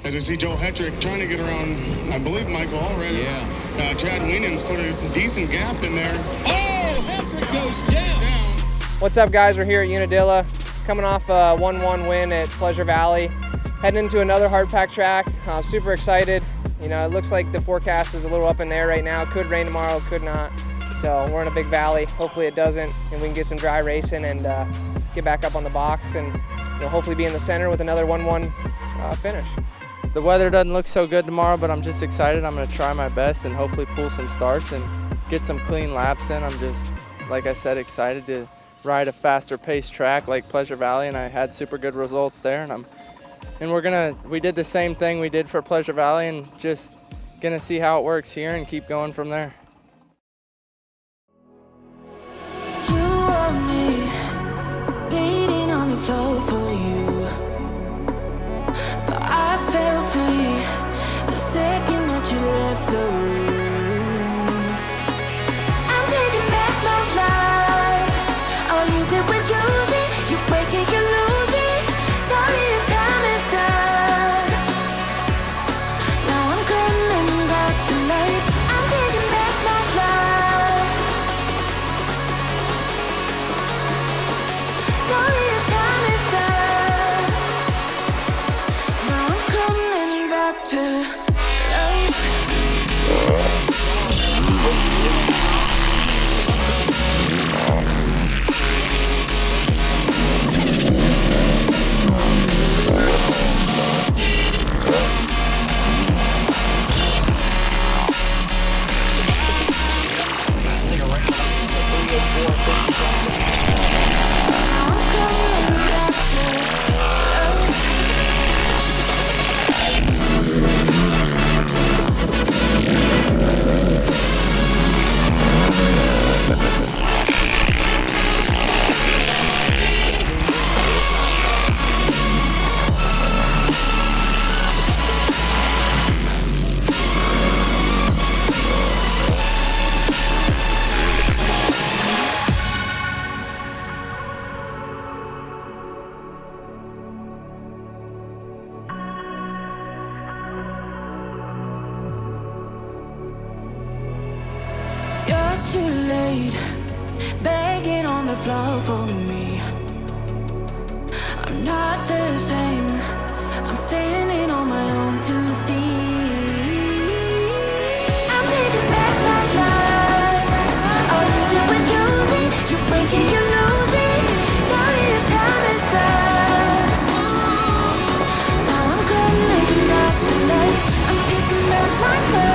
as we see Joe Hetrick trying to get around, I believe, Michael already. Yeah. Chad Wienen's put a decent gap in there. Oh, Hetrick goes down. What's up, guys? We're here at Unadilla, coming off a 1-1 win at Pleasure Valley, heading into another hard pack track. Super excited. You know, it looks like the forecast is a little up in the air right now. Could rain tomorrow, could not. So we're in a big valley. Hopefully it doesn't, and we can get some dry racing and get back up on the box and hopefully be in the center with another 1-1 finish. The weather doesn't look so good tomorrow, but I'm just excited. I'm going to try my best and hopefully pull some starts and get some clean laps in. I'm just, like I said, excited to ride a faster paced track like Pleasure Valley, and I had super good results there. And we did the same thing we did for Pleasure Valley, and just gonna see how it works here and keep going from there. You want me beating on the floor for you, but I fell free the second that you left the room. I'm taking back my life. All you did was use it. You break it, you lose it. Sorry, your time is up. Now I'm coming back to life. I'm taking back my life. Sorry, your time is up. Now I'm coming back to life. Too late, begging on the floor for me. I'm not the same. I'm standing on my own 2 feet. I'm taking back my life. All you do is use it. You break it, you lose it. Sorry, your time is up. Now I'm coming back to life. I'm taking back my life.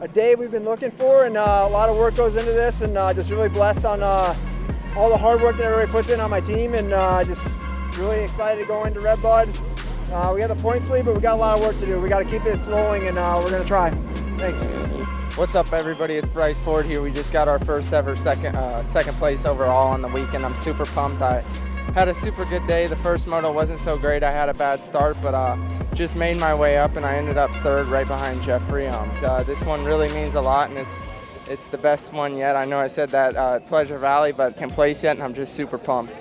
A day we've been looking for, and a lot of work goes into this, and just really blessed on all the hard work that everybody puts in on my team, and just really excited to go into Redbud. We got the points lead, but we got a lot of work to do. We got to keep this rolling, and we're going to try. Thanks. What's up, everybody? It's Bryce Ford here. We just got our first ever second place overall on the weekend. I'm super pumped. I had a super good day. The first moto wasn't so great. I had a bad start, but just made my way up, and I ended up third right behind Jeffrey. This one really means a lot, and it's the best one yet. I know I said that at Pleasure Valley, but can't place yet, and I'm just super pumped.